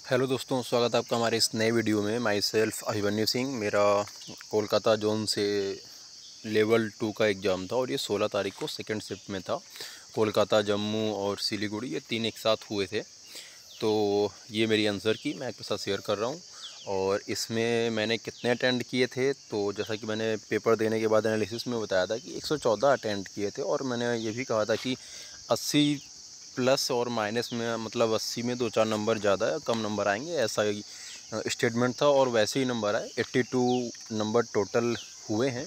Hello दोस्तों, स्वागत है आपका हमारे इस नए वीडियो में। My self Abhimanyu Singh. मेरा कोलकाता जोन से लेवल 2 का एग्ज़ाम था और ये 16 तारीख को सेकंड शिफ्ट में था। कोलकाता, जम्मू और सिलीगुड़ी ये तीन एक साथ हुए थे। तो ये मेरी आंसर की मैं आपके साथ शेयर कर रहा हूँ। और इसमें मैंने कितने अटेंड किए थे, तो जैसा कि मैंने पेपर देने के बाद एनालिसिस में बताया था कि 114 अटेंड किए थे। और मैंने ये भी कहा था कि 80 प्लस और माइनस में, मतलब 80 में 2-4 नंबर ज़्यादा है, कम नंबर आएंगे, ऐसा ही स्टेटमेंट था। और वैसे ही नंबर आए। 82 नंबर टोटल हुए हैं।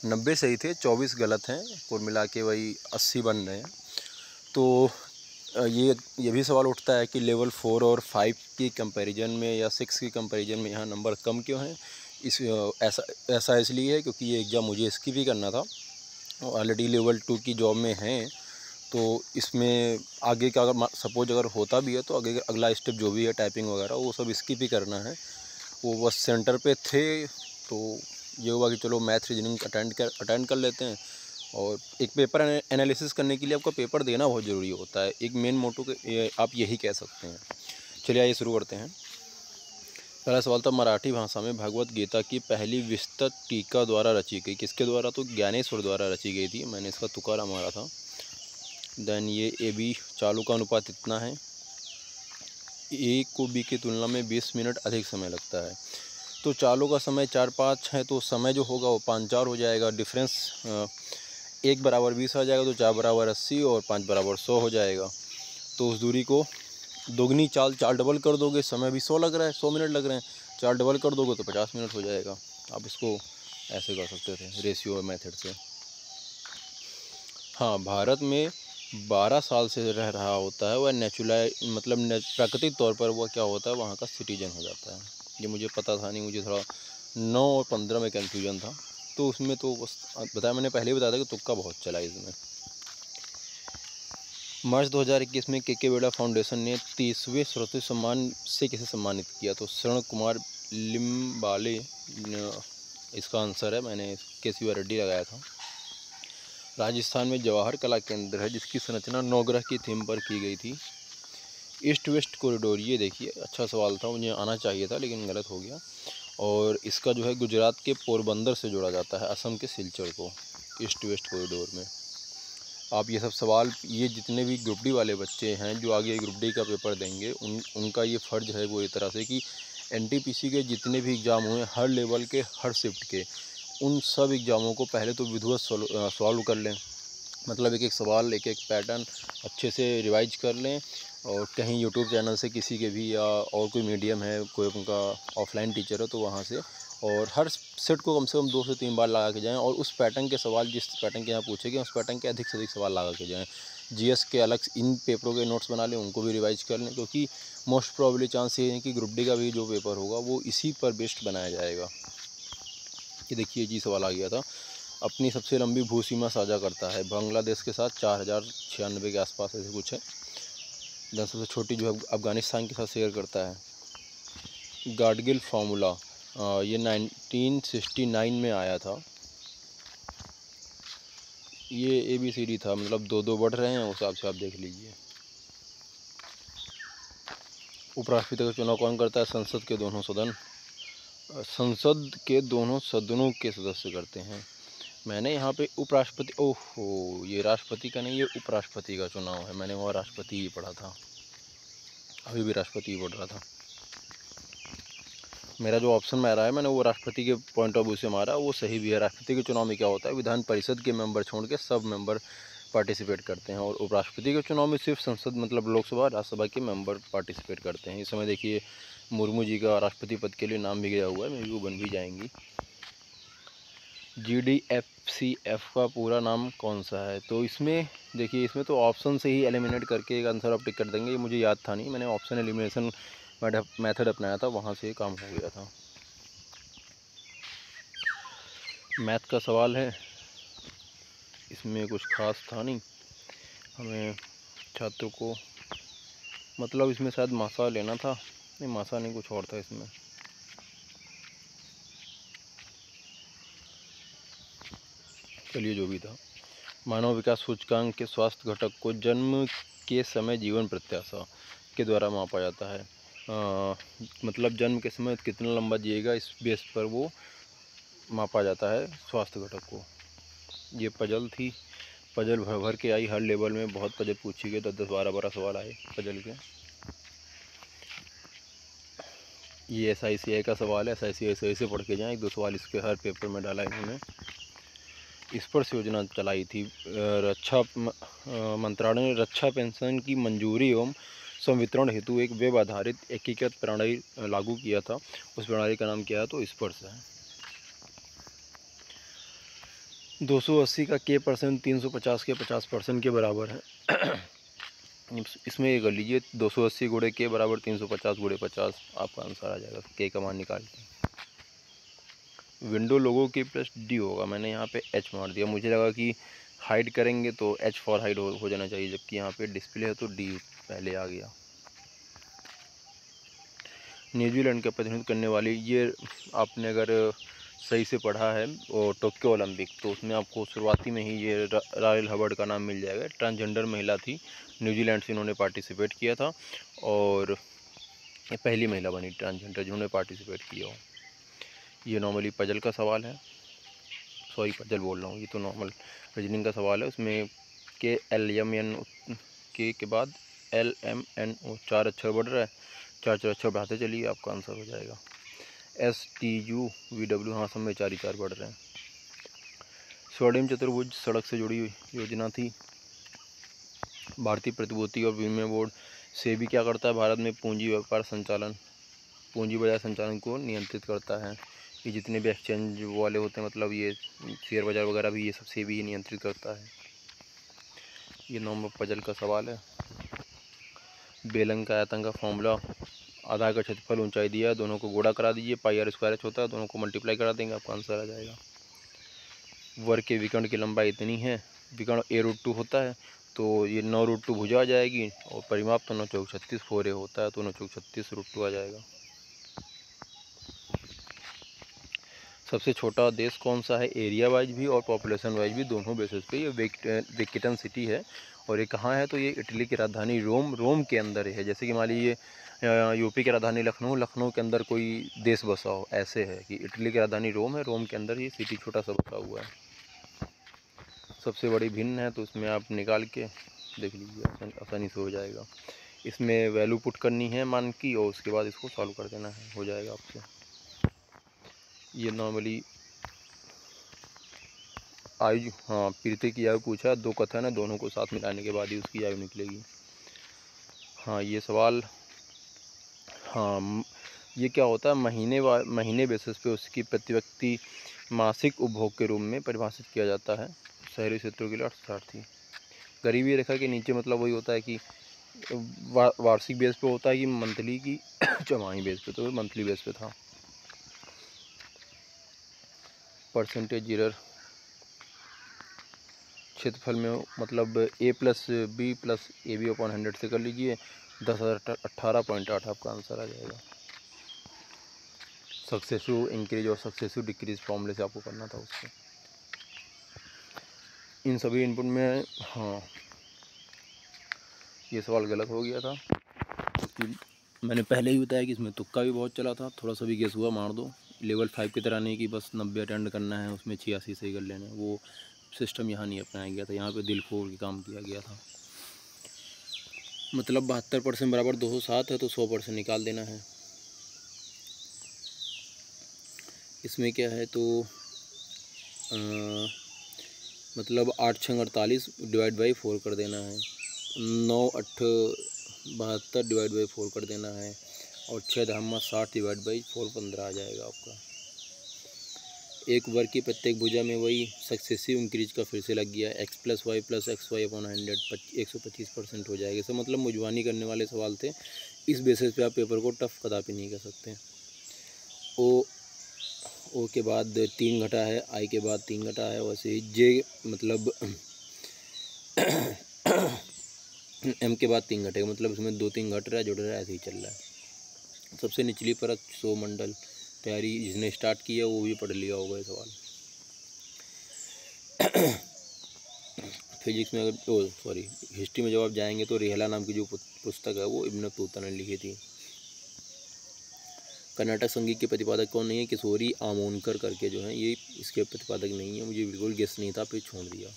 90 सही थे, 24 गलत हैं, कुल मिला के वही 80 बन रहे हैं। तो ये भी सवाल उठता है कि लेवल 4 और 5 की कंपैरिजन में या 6 की कंपैरिजन में यहाँ नंबर कम क्यों हैं। ऐसा इसलिए है क्योंकि ये एग्ज़ाम मुझे इसकी भी करना था और ऑलरेडी लेवल 2 की जॉब में हैं। तो इसमें आगे का अगर सपोज अगर होता भी है तो आगे अगला स्टेप जो भी है टाइपिंग वगैरह वो सब इसकी भी करना है। वो बस सेंटर पे थे तो ये हुआ कि चलो मैथ रीजनिंग अटेंड कर लेते हैं। और एक पेपर एनालिसिस करने के लिए आपका पेपर देना बहुत ज़रूरी होता है। एक मेन मोटो के आप यही कह सकते हैं। चलिए आइए शुरू करते हैं। पहला सवाल था, मराठी भाषा में भगवत गीता की पहली विस्तृत टीका द्वारा रची गई। किसके द्वारा? तो ज्ञानेश्वर द्वारा रची गई थी। मैंने इसका तुक्का मारा था। देन ये ए बी, चालू का अनुपात इतना है। ए को बी की तुलना में 20 मिनट अधिक समय लगता है। तो चालू का समय 4-5 है, तो समय जो होगा वो 5-4 हो जाएगा। डिफरेंस 1 बराबर 20 आ जाएगा, तो 4 बराबर 80 और 5 बराबर 100 हो जाएगा। तो उस दूरी को दोगुनी चाल डबल कर दोगे, समय भी 100 लग रहा है, 100 मिनट लग रहे हैं, 4 डबल कर दोगे तो 50 मिनट हो जाएगा। आप इसको ऐसे कर सकते थे रेशियो मेथड से। हाँ, भारत में 12 साल से रह रहा होता है वह मतलब प्राकृतिक तौर पर वह क्या होता है, वहाँ का सिटीजन हो जाता है। ये मुझे पता था नहीं, मुझे थोड़ा 9 और 15 में कन्फ्यूजन था। तो उसमें तो बस बताया, मैंने पहले ही बताया था कि तुक्का बहुत चला इसमें। मार्च 2021 में के बेड़ा फाउंडेशन ने 30वें स्वतंत्रता सम्मान से किसे सम्मानित किया? तो शरण कुमार लिम्बाले इसका आंसर है। मैंने केसीआर रेड्डी लगाया था। राजस्थान में जवाहर कला केंद्र है जिसकी संरचना नवग्रह की थीम पर की गई थी। ईस्ट वेस्ट कॉरिडोर, ये देखिए अच्छा सवाल था, मुझे आना चाहिए था लेकिन गलत हो गया। और इसका जो है गुजरात के पोरबंदर से जोड़ा जाता है असम के सिलचर को, ईस्ट वेस्ट कॉरिडोर में। आप ये सब सवाल, ये जितने भी ग्रुप डी वाले बच्चे हैं जो आगे ग्रुप डी का पेपर देंगे, उनका ये फ़र्ज़ है वो इस तरह से कि एनटीपीसी के जितने भी एग्ज़ाम हुए हर लेवल के, हर शिफ्ट के, उन सब एग्ज़ामों को पहले तो विधिवत सॉल्व कर लें। मतलब एक एक सवाल, एक एक पैटर्न अच्छे से रिवाइज कर लें। और कहीं यूट्यूब चैनल से किसी के भी, या और कोई मीडियम है, कोई उनका ऑफलाइन टीचर है तो वहाँ से, और हर सेट को कम से कम 2 से 3 बार लगा के जाएं। और उस पैटर्न के सवाल, जिस पैटर्न के यहाँ पूछे गए उस पैटर्न के अधिक से अधिक सवाल लगा के जाएं। जीएस के अलग इन पेपरों के नोट्स बना लें, उनको भी रिवाइज कर लें, क्योंकि मोस्ट प्रॉब्ली चांस ये है कि ग्रुप डी का भी जो पेपर होगा वो इसी पर बेस्ड बनाया जाएगा। ये देखिए जी, सवाल आ गया था। अपनी सबसे लंबी भूसीमा साझा करता है बांग्लादेश के साथ 4096 के आसपास ऐसे कुछ है। सबसे छोटी जो है अफ़गानिस्तान के साथ शेयर करता है। गाडगिल फार्मूला, ये 1969 में आया था। ये ABCD था, मतलब 2-2 बढ़ रहे हैं, उस हिसाब से आप देख लीजिए। उपराष्ट्रपति का चुनाव कौन करता है? संसद के दोनों सदन, संसद के दोनों सदनों के सदस्य करते हैं। मैंने यहाँ पे उपराष्ट्रपति, ओहो, ये राष्ट्रपति का नहीं, ये उपराष्ट्रपति का चुनाव है। मैंने वहाँ राष्ट्रपति ही पढ़ा था, अभी भी राष्ट्रपति ही पढ़ रहा था। मेरा जो ऑप्शन मारा है मैंने वो राष्ट्रपति के पॉइंट ऑफ व्यू से मारा, वो सही भी है। राष्ट्रपति के चुनाव में क्या होता है, विधान परिषद के मेंबर छोड़ के सब मेंबर पार्टिसिपेट करते हैं। और उपराष्ट्रपति के चुनाव में सिर्फ संसद, मतलब लोकसभा, राज्यसभा के मेंबर पार्टिसिपेट करते हैं। इस समय देखिए मुर्मू जी का राष्ट्रपति पद के लिए नाम भी गया हुआ है, मे भी वो बन भी जाएंगी। GDFCF का पूरा नाम कौन सा है? तो इसमें देखिए, इसमें तो ऑप्शन से ही एलिमिनेट करके एक आंसर आप टिक कर देंगे। ये मुझे याद था नहीं, मैंने ऑप्शन एलिमिनेशन मेथड अपनाया था, वहाँ से काम हो गया था। मैथ का सवाल है, इसमें कुछ खास था नहीं। हमें छात्रों को, मतलब इसमें शायद मासा लेना था, नहीं मासा नहीं, कुछ और था इसमें। चलिए जो भी था। मानव विकास सूचकांक के स्वास्थ्य घटक को जन्म के समय जीवन प्रत्याशा के द्वारा मापा जाता है। मतलब जन्म के समय कितना लंबा जिएगा, इस बेस पर वो मापा जाता है स्वास्थ्य घटक को। ये पजल थी, पजल भर भर के आई हर लेवल में, बहुत पजल पूछी गई, 10-10 12-12 सवाल आए पजल के। ये SICI का सवाल है, SICI सही से पढ़ के जाएँ, 1-2 सवाल इसके हर पेपर में डाला इन्होंने। स्पर्श योजना चलाई थी, रक्षा मंत्रालय ने रक्षा पेंशन की मंजूरी एवं संवितरण हेतु एक वेब आधारित एकीकृत प्रणाली लागू किया था। उस प्रणाली का नाम क्या है, तो स्पर्श है। 280 का K% 350 के 50% के बराबर है। इसमें ये कर लीजिए, 280 गुणे K बराबर 350 गुणे 50, आपका आंसर आ जाएगा। K का मान निकाल के विंडो लोगो के प्लस D होगा, मैंने यहाँ पे H मार दिया, मुझे लगा कि हाइड करेंगे तो H फॉर हाइड हो जाना चाहिए, जबकि यहाँ पे डिस्प्ले है तो D पहले आ गया। न्यूजीलैंड का प्रतिनिधित्व करने वाली, ये आपने अगर सही से पढ़ा है और टोक्यो ओलंपिक, तो उसमें आपको शुरुआती में ही ये रायल हबर्ड का नाम मिल जाएगा। ट्रांसजेंडर महिला थी, न्यूजीलैंड से इन्होंने पार्टिसिपेट किया था और ये पहली महिला बनी ट्रांसजेंडर जिन्होंने पार्टिसिपेट किया हो। ये नॉर्मली पजल का सवाल है, सॉरी पजल बोल रहा हूँ, ये तो नॉर्मल रीजनिंग का सवाल है। उसमें KLMN के बाद LMNO 4 अक्षर बढ़ रहा है, 4 अक्षर बढ़ाते चलिए, आपका आंसर हो जाएगा। STUVW, हाँ सब में 4 ही 4 बढ़ रहे हैं। स्वर्णिम चतुर्भुज सड़क से जुड़ी योजना थी। भारतीय प्रतिभूति और विनिमय बोर्ड SEBI क्या करता है, भारत में पूंजी व्यापार संचालन, पूंजी बाजार संचालन को नियंत्रित करता है। ये जितने भी एक्सचेंज वाले होते हैं, मतलब ये शेयर बाजार वगैरह भी, ये सब SEBI ही नियंत्रित करता है। ये नॉर्मल पजल का सवाल है। बेलन का आयतन का फॉर्मूला, आधार का क्षेत्रफल ऊंचाई दिया है, दोनों को गुणा करा दीजिए, πr² होता है, दोनों को मल्टीप्लाई करा देंगे, आपका आंसर आ जाएगा। वर्ग के विकर्ण की लंबाई इतनी है, विकर्ण a√2 होता है, तो ये 9√2 भुजा आ जाएगी, और परिमाप तो 9 चौक 36 4a होता है, तो 9 चौक 36√2 आ जाएगा। सबसे छोटा देश कौन सा है, एरिया वाइज भी और पॉपुलेशन वाइज भी, दोनों बेसिस पे। ये वेटिकन सिटी है, और ये कहाँ है, तो ये इटली की राजधानी रोम के अंदर है। जैसे कि मान लीजिए यूपी की राजधानी लखनऊ के अंदर कोई देश बसा हो, ऐसे है कि इटली की राजधानी रोम है, रोम के अंदर ये सिटी छोटा सा बसा हुआ है। सबसे बड़ी भिन्न है, तो उसमें आप निकाल के देख लीजिए, आसानी से हो जाएगा। इसमें वैल्यू पुट करनी है मान की, और उसके बाद इसको सॉल्व कर देना है, हो जाएगा आपसे। ये नॉर्मली आयु, हाँ पीरते की आयु पूछा, 2 कथन है, दोनों को साथ मिलाने के बाद ही उसकी आयु निकलेगी। हाँ ये सवाल, हाँ ये क्या होता है, महीने बेसिस पे उसकी प्रति व्यक्ति मासिक उपभोग के रूप में परिभाषित किया जाता है। शहरी क्षेत्रों के लिए 68 थी। गरीबी रेखा के नीचे मतलब वही होता है कि वार्षिक बेस पे होता है कि मंथली की छमाही बेस पे, तो मंथली बेस पे था। परसेंटेज एरर क्षेत्रफल में, मतलब A+B+AB/100 से कर लीजिए, 10,018.8 आपका आंसर आ जाएगा। सक्सेसिव इंक्रीज और सक्सेसिव डिक्रीज फॉर्मूले से आपको करना था उसको। इन सभी इनपुट में, हाँ ये सवाल गलत हो गया था, क्योंकि मैंने पहले ही बताया कि इसमें तुक्का भी बहुत चला था, थोड़ा सा भी गेस हुआ मार दो। लेवल 5 की तरह नहीं कि बस 90 अटेंड करना है, उसमें 86 सही कर लेना है, वो सिस्टम यहाँ नहीं अपनाया गया था। यहाँ पे दिल खोल के काम किया गया था। मतलब 72% बराबर 207 है, तो 100% निकाल देना है। इसमें क्या है, तो मतलब 8×6 48 डिवाइड बाई 4 कर देना है, 9×8 72 डिवाइड बाई 4 कर देना है, और 6×60 डिवाइड बाई 4 15 आ जाएगा आपका। एक वर्ग की प्रत्येक भुजा में वही सक्सेसिव इंक्रीज का फिर से लग गया, x+y+xy/100 125% हो जाएगा। इसका मतलब मुजवानी करने वाले सवाल थे, इस बेसिस पे आप पेपर को टफ कदापि नहीं कर सकते। ओ के बाद 3 घटा है, आई के बाद 3 घटा है, वैसे ही जे मतलब एम के बाद 3 घटेगा, मतलब इसमें 2-3 घट रहा है, जुड़ रहा है, ऐसे ही चल रहा है। सबसे निचली परत सौमंडल तैयारी जिसने स्टार्ट किया वो भी पढ़ लिया होगा ये सवाल। फिजिक्स में अगर हिस्ट्री में जब आप जाएंगे तो रिहला नाम की जो पुस्तक है वो इब्न बतूता ने लिखी थी। कर्नाटक संगीत के प्रतिपादक कौन नहीं है? किशोरी आमोनकर करके जो है ये इसके प्रतिपादक नहीं है। मुझे बिल्कुल गेस नहीं था, फिर छोड़ दिया।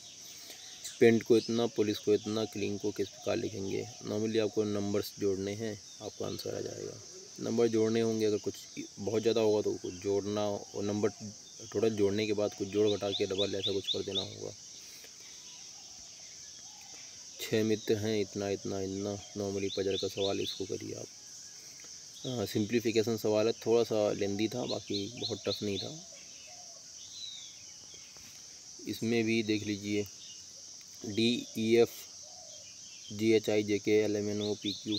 पेंट को इतना, पुलिस को इतना, क्लीन को किस प्रकार लिखेंगे? नॉर्मली आपको नंबर्स जोड़ने हैं, आपका आंसर आ जाएगा। नंबर जोड़ने होंगे, अगर कुछ बहुत ज़्यादा होगा तो कुछ जोड़ना, और नंबर टोटल जोड़ने के बाद कुछ जोड़ घटा के डबल ऐसा कुछ कर देना होगा। 6 मित्र हैं, इतना इतना इतना। नॉर्मली पजल का सवाल, इसको करिए आप। सिंप्लीफिकेशन सवाल है, थोड़ा सा लेंदी था, बाकी बहुत टफ नहीं था। इसमें भी देख लीजिए, DEF GHIJKLMNOPQ,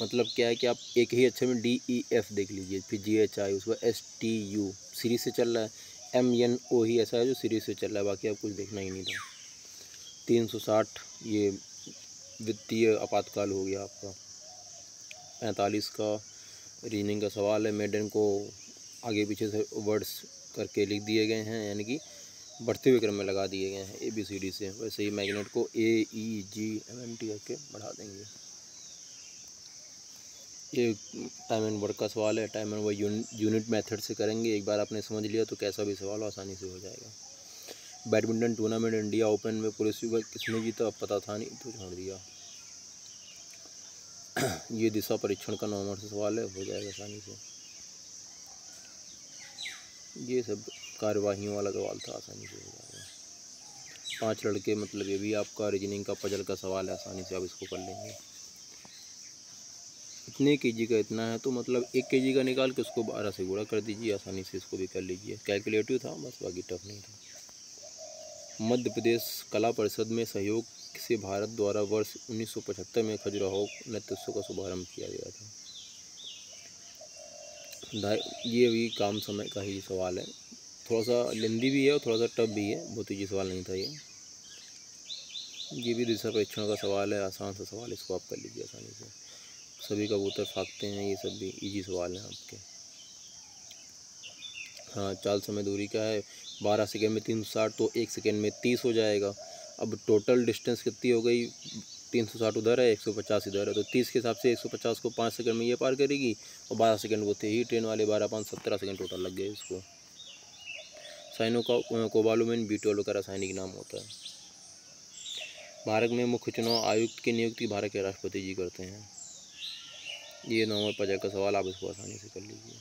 मतलब क्या है कि आप एक ही अक्षर में DEF देख लीजिए, फिर GHI, उसके बाद STU सीरीज से चल रहा है, MNO ही ऐसा है जो सीरीज से चल रहा है, बाकी आप कुछ देखना ही नहीं था। 360 ये वित्तीय आपातकाल हो गया आपका। 45 का रीजनिंग का सवाल है। मेडन को आगे पीछे से वर्ड्स करके लिख दिए गए हैं, यानी कि बढ़ते हुए क्रम में लगा दिए गए हैं ABCD से। वैसे ही मैग्नेट को AEGMNT करके बढ़ा देंगे। ये टाइम एंड वर्क का सवाल है। Time and work unit method से करेंगे। एक बार आपने समझ लिया तो कैसा भी सवाल आसानी से हो जाएगा। बैडमिंटन टूर्नामेंट इंडिया ओपन में पुरुष विभाग किसने जीता? पता था नहीं तो छोड़ दिया। ये दिशा परीक्षण का नंबर से सवाल है, हो जाएगा आसानी से। ये सब कार्यवाहियों वाला सवाल था, आसानी से हो जाएगा। 5 लड़के, मतलब ये भी आपका रीजनिंग का पजल का सवाल है, आसानी से आप इसको कर लेंगे। इतने केजी का इतना है तो मतलब 1 केजी का निकाल के उसको 12 से गुणा कर दीजिए, आसानी से इसको भी कर लीजिए। कैलकुलेटिव था बस, बाकी टफ नहीं था। मध्य प्रदेश कला परिषद में सहयोग से भारत द्वारा वर्ष 1975 में खजुराहो नृत्योत्सव का शुभारंभ किया गया था। ये भी काम समय का ही सवाल है, थोड़ा सा लेंदी भी है और थोड़ा सा टफ भी है, बहुत ईजी सवाल नहीं था ये भी दिशा परीक्षण का सवाल है, आसान सा सवाल, इसको आप कर लीजिए आसानी से। सभी कबूतर फाँकते हैं, ये सब भी इजी सवाल हैं आपके। हाँ, चाल समय दूरी का है, 12 सेकेंड में 360 तो 1 सेकेंड में 30 हो जाएगा। अब टोटल डिस्टेंस कितनी हो गई? 360 उधर है, 150 इधर है, तो 30 के हिसाब से 150 को 5 सेकंड में ये पार करेगी, और 12 सेकंड वो थे ही ट्रेन वाले, 12 5 17 सेकंड टोटल लग गए इसको। साइनो का कोबालुमिन ब्यूटोल का रासायनिक नाम होता है। भारत में मुख्य चुनाव आयुक्त की नियुक्ति भारत के राष्ट्रपति जी करते हैं। ये नंबर पजल का सवाल, आप इसको आसानी से कर लीजिए।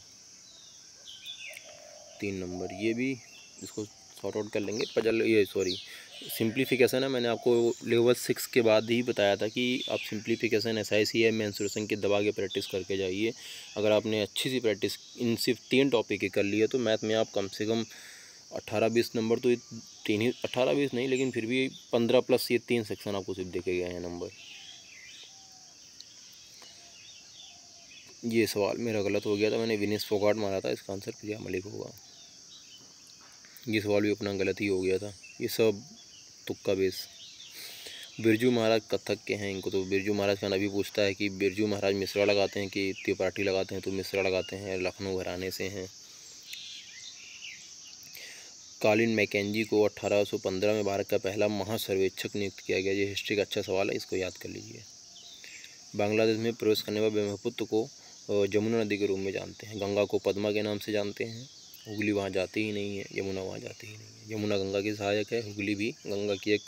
3 नंबर, ये भी इसको सॉर्ट आउट कर लेंगे। पजल ये सिंप्लीफिकेशन है, मैंने आपको लेवल 6 के बाद ही बताया था कि आप सिंप्लीफिकेशन SICM मेंसुरेशन की दबा के प्रैक्टिस करके जाइए। अगर आपने अच्छी सी प्रैक्टिस इन सिर्फ 3 टॉपिक की कर ली है तो मैथ में आप कम से कम 18-20 नंबर, तो 18-20 नहीं, लेकिन फिर भी 15 प्लस ये 3 सेक्शन आपको सिर्फ देखे गए हैं नंबर। ये सवाल मेरा गलत हो गया था, मैंने विनेश फोगाट मारा था, इसका आंसर प्रिया मलिक होगा। ये सवाल भी अपना गलत ही हो गया था, ये सब तुक्का बेस। बिरजू महाराज कथक के हैं, इनको तो बिरजू महाराज का नबी पूछता है कि बिरजू महाराज मिश्रा लगाते हैं कि त्रिपाठी लगाते हैं, तो मिश्रा लगाते हैं, लखनऊ घराने से हैं। कॉलिन मैकेंजी को 1815 में भारत का पहला महासर्वेक्षक नियुक्त किया गया। ये हिस्ट्री का अच्छा सवाल है, इसको याद कर लीजिए। बांग्लादेश में प्रवेश करने वाले ब्रह्मपुत्र को जमुना नदी के रूप में जानते हैं। गंगा को पद्मा के नाम से जानते हैं। हुगली वहाँ जाती ही नहीं है, यमुना वहाँ जाती ही नहीं है। यमुना गंगा की सहायक है, हुगली भी गंगा की एक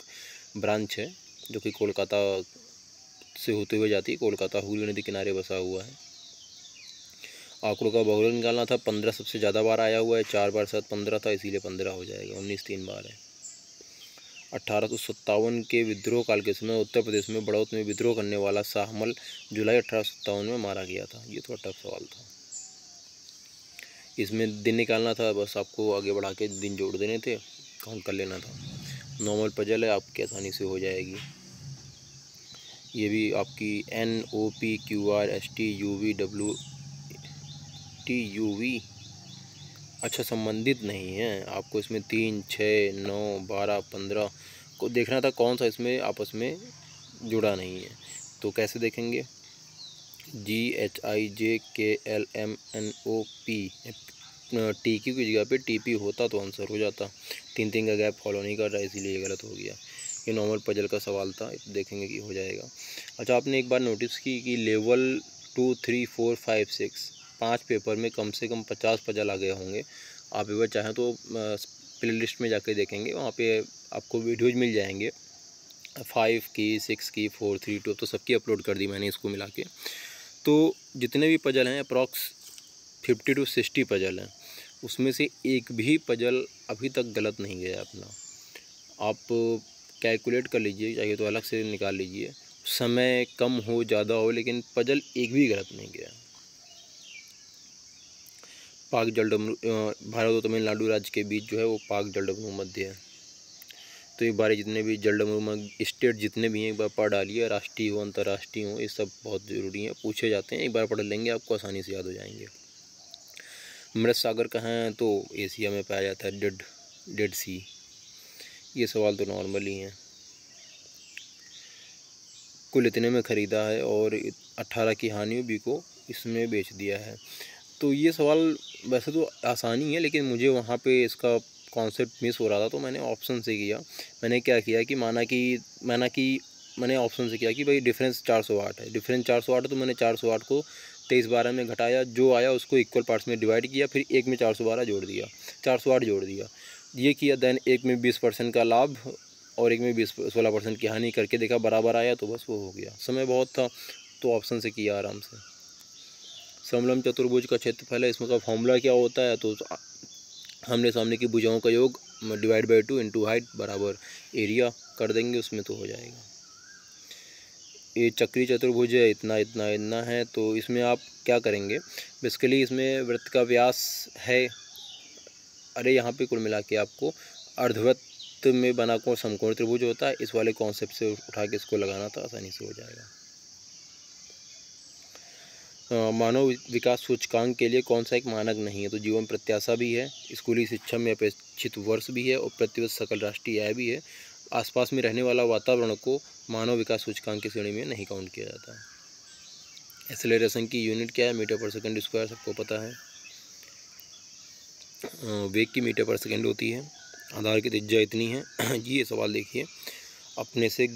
ब्रांच है जो कि कोलकाता से होते हुए जाती है। कोलकाता हुगली नदी किनारे बसा हुआ है। आंकड़ों का बहुलक निकालना था, 15 सबसे ज़्यादा बार आया हुआ है, 4 बार साथ 15 था, इसीलिए 15 हो जाएगा। 19 3 बार है। 1857 के विद्रोह काल के समय उत्तर प्रदेश में बड़ौत में विद्रोह करने वाला शाहमल जुलाई 1857 में मारा गया था। ये थोड़ा टफ सवाल था, इसमें दिन निकालना था, बस आपको आगे बढ़ा के दिन जोड़ देने थे, काउंट कर लेना था। नॉर्मल पजल है, आपकी आसानी से हो जाएगी। ये भी आपकी NOPQRSTUVWTUV अच्छा संबंधित नहीं है, आपको इसमें 3 6 9 12 15 को देखना था, कौन सा इसमें आपस में जुड़ा नहीं है। तो कैसे देखेंगे? GHIJKLMNOP TQ की जगह पे TP होता तो आंसर हो जाता। 3 का गैप फॉलो नहीं कर रहा है, इसीलिए ये गलत हो गया। ये नॉर्मल पजल का सवाल था, देखेंगे कि हो जाएगा। अच्छा, आपने एक बार नोटिस की कि लेवल 2 3 4 5 6 5 पेपर में कम से कम 50 पजल आ गए होंगे। आप एक बार चाहें तो प्ले लिस्ट में जाके देखेंगे, वहाँ पे आपको वीडियोज़ मिल जाएंगे 5 की, 6 की, 4, 3, 2 तो सबकी अपलोड कर दी मैंने इसको मिला के। तो जितने भी पजल हैं अप्रॉक्स 50 to 60 पजल हैं, उसमें से एक भी पजल अभी तक गलत नहीं गया अपना। आप कैलकुलेट कर लीजिए, चाहिए तो अलग से निकाल लीजिए, समय कम हो ज़्यादा हो, लेकिन पजल एक भी गलत नहीं गया। पाक जलडमरू भारत और तमिलनाडु राज्य के बीच जो है वो पाक जलडमरू मध्य है। तो एक बार जितने भी जलडमरू स्टेट जितने भी हैं एक बार पढ़ डालिए, राष्ट्रीय हो अंतर्राष्ट्रीय हो, ये सब बहुत ज़रूरी हैं, पूछे जाते हैं, एक बार पढ़ लेंगे आपको आसानी से याद हो जाएंगे। मृत सागर कहाँ है? तो एशिया में पाया जाता है, डेड सी। ये सवाल तो नॉर्मल ही हैं। कुल इतने में ख़रीदा है और 18 की हानि बी को इसमें बेच दिया है। तो ये सवाल वैसे तो आसानी है, लेकिन मुझे वहाँ पे इसका कॉन्सेप्ट मिस हो रहा था, तो मैंने ऑप्शन से किया। मैंने क्या किया कि मैंने ऑप्शन से किया कि भाई डिफरेंस 408 है, डिफरेंस 408 है, तो मैंने 408 को 23/12 में घटाया, जो आया उसको इक्वल पार्ट्स में डिवाइड किया, फिर एक में 412 जोड़ दिया, 408 जोड़ दिया, ये किया। देन एक में 20% का लाभ और एक में 16% की हानि करके देखा, बराबर आया तो बस वो हो गया। समय बहुत था तो ऑप्शन से किया आराम से। समलंब चतुर्भुज का क्षेत्रफल है, इसमें का फॉर्मूला क्या होता है? तो आमने सामने की भुजाओं का योग डिवाइड बाई 2 इंटू हाइट बराबर एरिया कर देंगे, उसमें तो हो जाएगा। ये चक्रीय चतुर्भुज है, इतना इतना इतना है, तो इसमें आप क्या करेंगे? बेसिकली इसमें वृत्त का व्यास है, अरे यहाँ पे कुल मिला के आपको अर्धवृत्त में बना को समकोण त्रिभुज होता है, इस वाले कॉन्सेप्ट से उठा के इसको लगाना था, आसानी से हो जाएगा। मानव विकास सूचकांक के लिए कौन सा एक मानक नहीं है? तो जीवन प्रत्याशा भी है, स्कूली शिक्षा में अपेक्षित वर्ष भी है और प्रतिवर्ष सकल राष्ट्रीय आय भी है। आसपास में रहने वाला वातावरण को मानव विकास सूचकांक की श्रेणी में नहीं काउंट किया जाता है। एक्सेलरेशन की यूनिट क्या है? मीटर पर सेकंड स्क्वायर, सबको पता है। वेग की मीटर पर सेकंड होती है। आधार की त्रिज्या इतनी है। जी ये सवाल देखिए, अपने से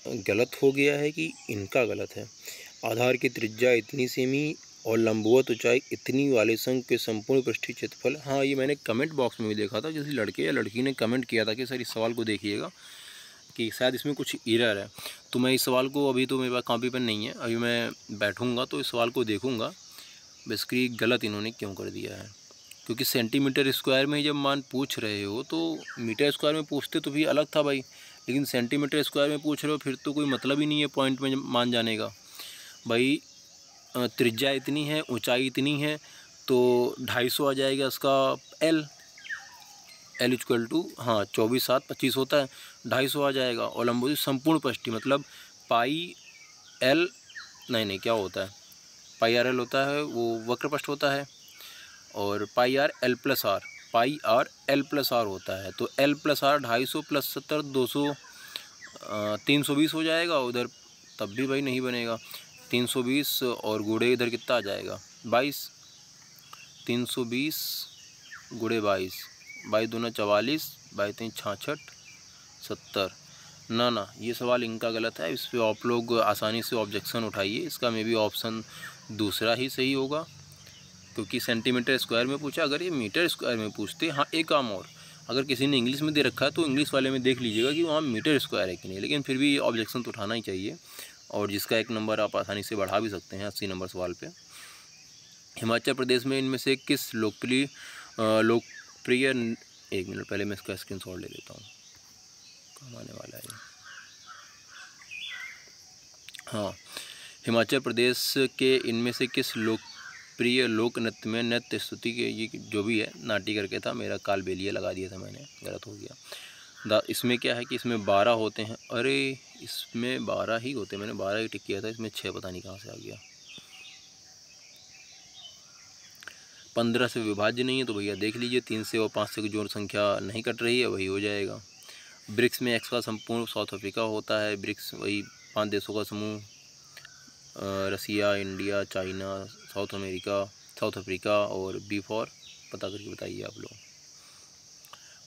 गलत हो गया है कि इनका गलत है। आधार की त्रिज्या इतनी सेमी और लंबवत ऊंचाई इतनी वाले शंख के संपूर्ण पृष्ठीय क्षेत्रफल। हाँ, ये मैंने कमेंट बॉक्स में भी देखा था, जैसे लड़के या लड़की ने कमेंट किया था कि सर इस सवाल को देखिएगा कि शायद इसमें कुछ एरर है। तो मैं इस सवाल को, अभी तो मेरे पास कॉपी पेन नहीं है, अभी मैं बैठूँगा तो इस सवाल को देखूँगा बेसिकली गलत इन्होंने क्यों कर दिया है। क्योंकि सेंटीमीटर स्क्वायर में ही जब मान पूछ रहे हो तो मीटर स्क्वायर में पूछते तो भी अलग था भाई, लेकिन सेंटीमीटर स्क्वायर में पूछ रहे हो फिर तो कोई मतलब ही नहीं है पॉइंट में मान जाने का। भाई त्रिज्या इतनी है, ऊंचाई इतनी है, तो 250 आ जाएगा इसका एल इक्वल टू 24 7 25 होता है, 250 आ जाएगा। और लंबवत संपूर्ण पृष्ठीय मतलब पाई एल नहीं क्या होता है, पाई आर एल होता है, वो वक्रपृष्ठ होता है, और pi r l plus r, pi r l plus r होता है। तो एल प्लस आर 250 प्लस 70 200 320 हो जाएगा। उधर तब भी भाई नहीं बनेगा, 320 और गुड़े इधर कितना आ जाएगा 22, 320 गुड़े 22, 22 दूना 44, 22 3 66 70। ना ये सवाल इनका गलत है, इस पर आप लोग आसानी से ऑब्जेक्शन उठाइए। इसका मे बी ऑप्शन दूसरा ही सही होगा, क्योंकि सेंटीमीटर स्क्वायर में पूछा, अगर ये मीटर स्क्वायर में पूछते। हाँ एक काम और, अगर किसी ने इंग्लिश में दे रखा है तो इंग्लिश वाले में देख लीजिएगा कि वहाँ मीटर स्क्वायर है कि नहीं, लेकिन फिर भी ऑब्जेक्शन तो उठाना ही चाहिए। और जिसका 1 नंबर आप आसानी से बढ़ा भी सकते हैं 80 नंबर सवाल पे। हिमाचल प्रदेश में इनमें से किस लोकप्रिय 1 मिनट पहले मैं इसका स्क्रीनशॉट ले लेता हूँ, काम आने वाला है। हाँ, हिमाचल प्रदेश के इनमें से किस लोकप्रिय लोक नृत्य में नृत्य स्तुति के, ये जो भी है नाटी करके था, मेरा कालबेलिया लगा दिया था मैंने, गलत हो गया। इसमें क्या है कि इसमें 12 होते हैं, अरे इसमें 12 ही होते हैं, मैंने 12 ही टिक किया था, इसमें 6 पता नहीं कहाँ से आ गया। 15 से विभाज्य नहीं है तो भैया देख लीजिए, 3 से और 5 से की जो संख्या नहीं कट रही है वही हो जाएगा। ब्रिक्स में एक्स का संपूर्ण साउथ अफ्रीका होता है। ब्रिक्स वही 5 देशों का समूह, रसिया, इंडिया, चाइना, साउथ अफ्रीका और बी फॉर पता करके बताइए आप लोग।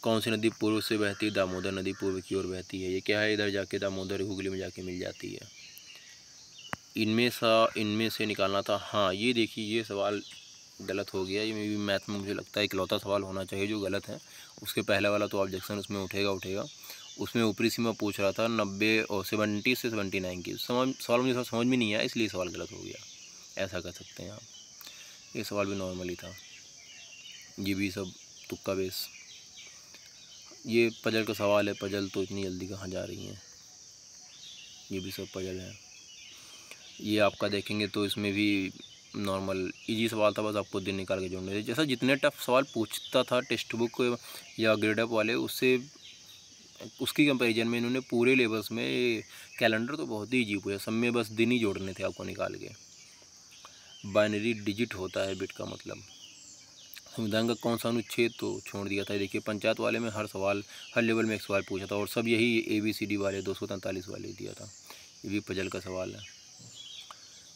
कौन सी नदी पूर्व से बहती है? दामोदर नदी पूर्व की ओर बहती है। ये क्या है, इधर जाके दामोदर हुगली में जाके मिल जाती है। इनमें से निकालना था। हाँ ये देखिए, ये सवाल गलत हो गया। ये भी मैथ में मुझे लगता है इकलौता सवाल होना चाहिए जो गलत है। उसके पहले वाला तो ऑब्जेक्शन उसमें उठेगा। उसमें ऊपरी सीमा पूछ रहा था 90 और 70 से 79 की। सवाल मुझे समझ में नहीं आया, इसलिए सवाल गलत हो गया, ऐसा कह सकते हैं आप। ये सवाल भी नॉर्मल ही था, ये भी सब तुक्का बेस। ये पजल का सवाल है, पजल तो इतनी जल्दी कहाँ जा रही हैं, ये भी सब पजल है। ये आपका देखेंगे तो इसमें भी नॉर्मल इजी सवाल था, बस आपको दिन निकाल के जोड़ने थे। जैसा जितने टफ सवाल पूछता था टेक्स्ट बुक या ग्रेड अप वाले, उससे उसकी कंपैरिजन में इन्होंने पूरे लेवल्स में कैलेंडर तो बहुत ही इजी पूछा, सब में बस दिन ही जोड़ने थे आपको निकाल के। बाइनरी डिजिट होता है बिट का मतलब। संविधान का कौन सा अनुच्छेद तो छोड़ दिया था। देखिए पंचायत वाले में हर लेवल में एक सवाल पूछा था, और सब यही ABCD वाले 243 वाले दिया था। ये भी पजल का सवाल है।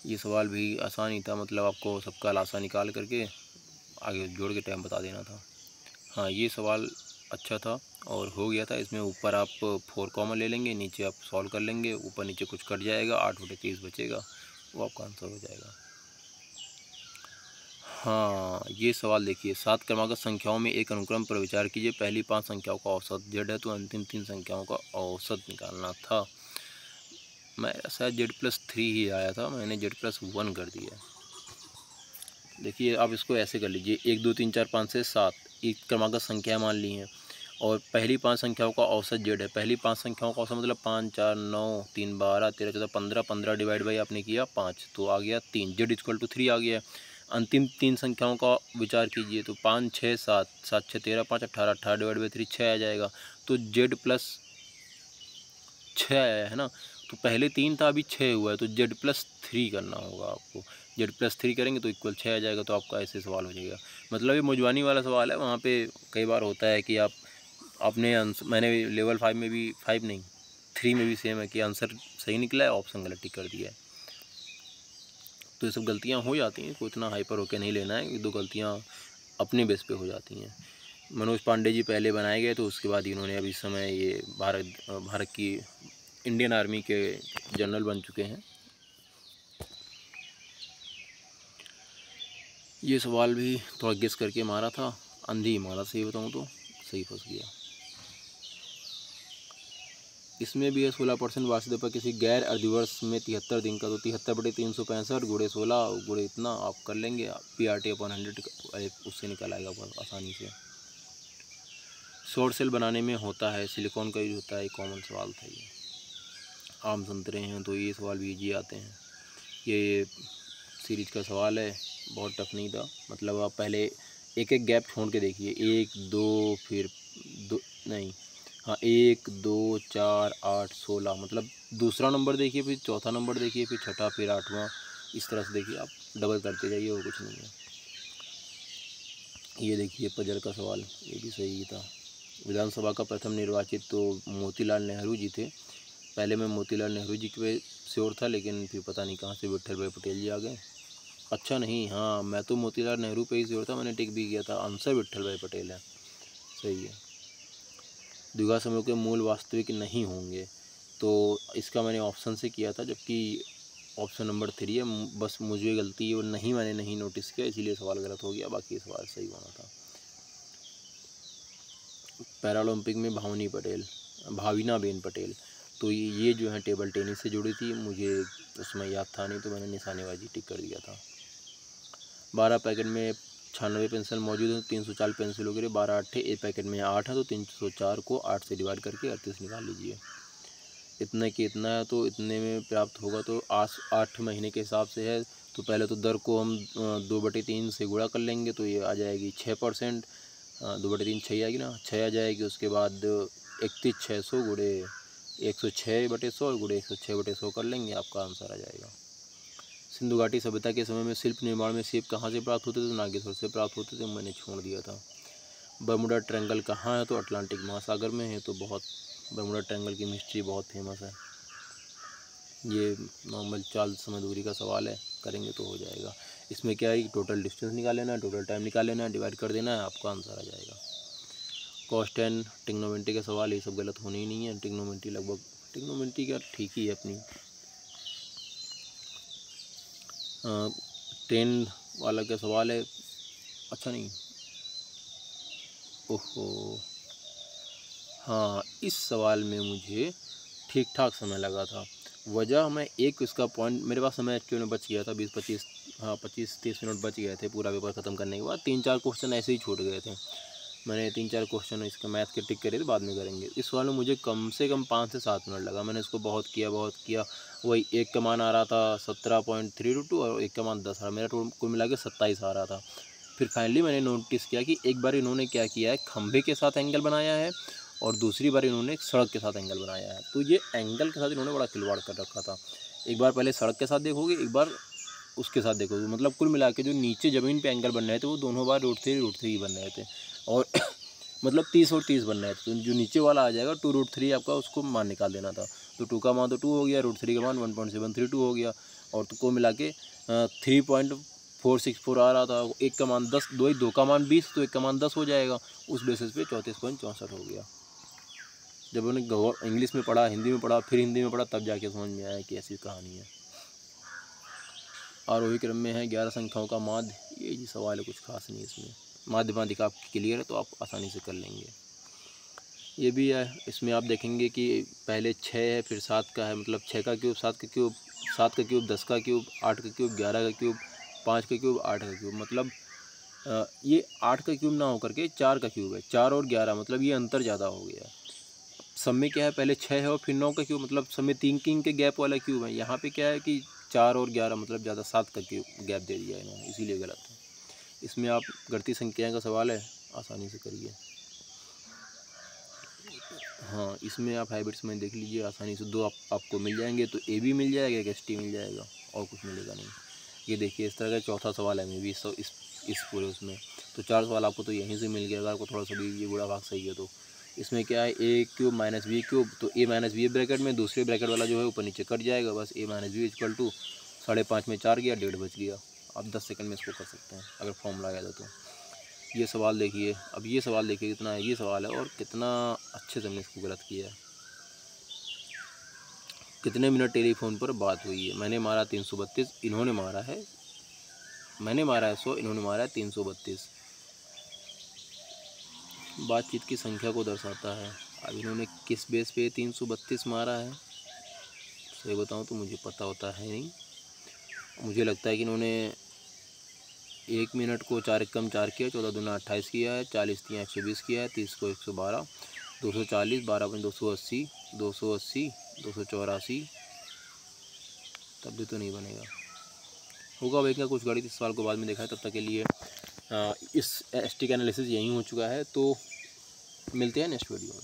ये सवाल भी आसान ही था, मतलब आपको सबका लासा निकाल करके आगे जोड़ के टाइम बता देना था। हाँ, ये सवाल अच्छा था और हो गया था। इसमें ऊपर आप 4 कॉमन ले लेंगे, नीचे आप सॉल्व कर लेंगे, ऊपर नीचे कुछ कट जाएगा, 8/30 बचेगा, वो आपका आंसर हो जाएगा। हाँ, ये सवाल देखिए, 7 क्रमागत संख्याओं में एक अनुक्रम पर विचार कीजिए। पहली 5 संख्याओं का औसत Z है, तो अंतिम 3 संख्याओं का औसत निकालना था। मेरा शायद Z+3 ही आया था, मैंने Z+1 कर दिया। देखिए आप इसको ऐसे कर लीजिए, 1 2 3 4 5 से 7 एक क्रमागत संख्या मान ली हैं, और पहली 5 संख्याओं का औसत Z है। पहली 5 संख्याओं का औसत मतलब 5 4 9 3 12 13 14 15, 15 डिवाइड बाई आपने किया 5, तो आ गया 3, Z=3 आ गया। अंतिम 3 संख्याओं का विचार कीजिए, तो 5 6 7 7 6 13 5 18, 18 डिवाइड बाई 3 6 आ जाएगा, तो Z+6 आया है ना। तो पहले 3 था, अभी 6 हुआ है, तो Z+3 करना होगा आपको। Z+3 करेंगे तो इक्वल 6 आ जाएगा, तो आपका ऐसे सवाल हो जाएगा। मतलब ये मुजवानी वाला सवाल है, वहाँ पे कई बार होता है कि आपने आंसर, मैंने लेवल 5 में भी 5 नहीं 3 में भी सेम है कि आंसर सही निकला है, ऑप्शन गलत टिक कर दिया है। तो ये सब गलतियाँ हो जाती हैं, कोई इतना हाइपर होकर नहीं लेना है, 2 गलतियाँ अपने बेस पे हो जाती हैं। मनोज पांडे जी पहले बनाए गए, तो उसके बाद इन्होंने अभी समय ये भारत की इंडियन आर्मी के जनरल बन चुके हैं। ये सवाल भी थोड़ा गेस करके मारा था, अंधी मारा, सही बताऊँ तो सही फंस गया। इसमें भी है 16% वार्षिक पर किसी गैर अर्धवर्ष में 73 दिन का, तो 73/365 गुणे 16 गुणे इतना आप कर लेंगे, PRT/100 उससे निकल आएगा आसानी से। सौर सेल बनाने में होता है सिलिकॉन का यूज होता है, कॉमन सवाल था ये। आम संतरे हैं, तो ये सवाल भी इजी आते हैं। ये सीरीज का सवाल है, बहुत टफ नहीं था। मतलब आप पहले एक एक गैप छोड़ के देखिए, 1 2 फिर 2 नहीं, हाँ 1 2 4 8 16, मतलब दूसरा नंबर देखिए, फिर चौथा नंबर देखिए, फिर छठा, फिर 8वां, इस तरह से देखिए, आप डबल करते जाइए, और कुछ नहीं है। ये देखिए पजल का सवाल, ये भी सही था। विधानसभा का प्रथम निर्वाचित तो मोतीलाल नेहरू जी थे। पहले मैं मोतीलाल नेहरू जी पे श्योर था, लेकिन फिर पता नहीं कहाँ से विट्ठल भाई पटेल जी आ गए। अच्छा नहीं, हाँ मैं तो मोतीलाल नेहरू पे ही श्योर था, मैंने टिक भी किया था, आंसर विट्ठल भाई पटेल है, सही है। द्विघात समूह के मूल वास्तविक नहीं होंगे, तो इसका मैंने ऑप्शन से किया था, जबकि ऑप्शन नंबर 3 है। बस मुझे गलती और नहीं, मैंने नहीं नोटिस किया, इसीलिए सवाल गलत हो गया, बाकी सवाल सही होना था। पैरालंपिक में भाविनाबेन पटेल, तो ये जो है टेबल टेनिस से जुड़ी थी, मुझे उसमें याद था नहीं, तो मैंने निशानेबाजी टिक कर दिया था। 12 पैकेट में 96 पेंसिल मौजूद है, 304 पेंसिलों के लिए 12 8 एक पैकेट में 8 है, तो 304 को 8 से डिवाइड करके 38 निकाल लीजिए। इतने कि इतना है, तो इतने में प्राप्त होगा, तो 8 महीने के हिसाब से है, तो पहले तो दर को हम 2/3 से गुणा कर लेंगे, तो ये आ जाएगी 6%। 2/3 6 आएगी ना, 6 आ जाएगी। उसके बाद 31,600 गुणे 106/100 गुणे 106/100 कर लेंगे, आपका आंसर आ जाएगा। सिंधु घाटी सभ्यता के समय में शिल्प निर्माण में सेब कहाँ से प्राप्त होते थे, तो नागेश्वर से प्राप्त होते थे, मैंने छोड़ दिया था। बर्मुडा ट्रायंगल कहाँ है, तो अटलांटिक महासागर में है, तो बहुत बर्मुडा ट्रायंगल की मिस्ट्री बहुत फेमस है। ये नॉर्मल 40 समय दूरी का सवाल है, करेंगे तो हो जाएगा। इसमें क्या है, टोटल डिस्टेंस निकाल लेना है, टोटल टाइम निकाल लेना है, डिवाइड कर देना है, आपका आंसर आ जाएगा। कॉस्ट एंड टिग्नोमेट्री का सवाल, ये सब गलत होने ही नहीं है। टिग्नोमेट्री का ठीक ही है अपनी। ट्रेन वाला क्या सवाल है, अच्छा नहीं, ओहो, हाँ इस सवाल में मुझे ठीक ठाक समय लगा था। वजह, मैं एक इसका पॉइंट, मेरे पास समय एक्चुअली में बच गया था 20-25, हाँ 25-30 मिनट बच गए थे पूरा पेपर ख़त्म करने के बाद। 3-4 क्वेश्चन ऐसे ही छूट गए थे। मैंने 3-4 क्वेश्चन इसका मैथ के टिक करे थे, बाद में करेंगे। इस सवाल में मुझे कम से कम 5 से 7 मिनट लगा। मैंने इसको बहुत किया। वही एक का मान आ रहा था 17.322 और एक का मान 10 आ रहा, मेरा कुल मिला के 27 आ रहा था। फिर फाइनली मैंने नोटिस किया कि एक बार इन्होंने क्या किया है, खंभे के साथ एंगल बनाया है और दूसरी बार इन्होंने एक सड़क के साथ एंगल बनाया है। तो ये एंगल के साथ इन्होंने बड़ा खिलवाड़ कर रखा था। एक बार पहले सड़क के साथ देखोगे, एक बार उसके साथ देखोगे, मतलब कुल मिला के जो नीचे ज़मीन पे एंगल बन रहे थे वो दोनों बार √3 ही बन रहे थे। और मतलब 30 और 30 बन रहे थे। तो जो नीचे वाला आ जाएगा 2√3 आपका, उसको मान निकाल देना था। तो 2 का मान तो 2 हो गया, √3 का मान 1.732 हो गया। और तो को मिला के 3.464 आ रहा था। एक का मान 10, 2 का मान 20, तो एक का मान 10 हो जाएगा। उस बेसिस पे 34.64 हो गया। जब उन्होंने इंग्लिश में पढ़ा, हिंदी में पढ़ा, फिर हिंदी में पढ़ा, तब जाके समझ में आया कि ऐसी कहानी है। आरोही क्रम में है 11 संख्याओं का माध्य। ये जी सवाल है, कुछ खास नहीं इसमें। माध्य माध्यिका आपकी क्लियर है तो आप आसानी से कर लेंगे। ये भी है, इसमें आप देखेंगे कि पहले 6 है, फिर 7 का है, मतलब 6 का क्यूब, 7 का क्यूब, 7 का क्यूब, 10 का क्यूब, 8 का क्यूब, 11 का क्यूब, 5 का क्यूब, 8 का क्यूब। मतलब ये 8 का क्यूब ना होकर के 4 का क्यूब है। 4 और 11, मतलब ये अंतर ज़्यादा हो गया। सब में क्या है, पहले 6 है और फिर 9 का क्यूब, मतलब सब में 3 के गैप वाला क्यूब है। यहाँ पे क्या है कि 4 और 11, मतलब ज़्यादा 7 का क्यूब गैप दे दिया है इन्होंने, इसीलिए गलत है। इसमें आप घटती संख्याएँ का सवाल है, आसानी से करिए। हाँ इसमें आप हाइब्रिड्स में देख लीजिए, आसानी से 2 आपको मिल जाएंगे। तो ए बी मिल जाएगा, एक ST मिल जाएगा, और कुछ मिलेगा नहीं। ये देखिए इस तरह का चौथा सवाल है, मे भी इस पूरे उसमें। तो 4 सवाल आपको तो यहीं से मिल गया, अगर आपको थोड़ा सा भी ये बुरा भाग सही है तो। इसमें क्या है, a cube minus b cube, तो a माइनस बी ब्रैकेट में, दूसरे ब्रैकेट वाला जो है ऊपर नीचे कट जाएगा, बस a minus b equal to 5.5 में 4 गया, 1.5 बच गया। आप 10 सेकंड में इसको कर सकते हैं अगर फॉर्मूला याद है तो। ये सवाल देखिए, अब ये सवाल देखिए कितना, ये सवाल है और कितना अच्छे से हमने इसको गलत किया है। कितने मिनट टेलीफोन पर बात हुई है? मैंने मारा 332, इन्होंने मारा है, मैंने मारा है 100, इन्होंने मारा है 332। बातचीत की संख्या को दर्शाता है। अब इन्होंने किस बेस पे 332 मारा है, सही बताऊं तो मुझे पता होता है नहीं। मुझे लगता है कि इन्होंने 1 मिनट को 4 कम 4 किया, 14 दूना 28 किया है, 40 3 120 किया है, 30 को 112, 240, 12 280, 280, 284, तब भी तो नहीं बनेगा। होगा भाई का कुछ गणित, इस सवाल को बाद में देखा है। तब तक के लिए इस ST का एनालिसिस यहीं हो चुका है। तो मिलते हैं नेक्स्ट वीडियो में।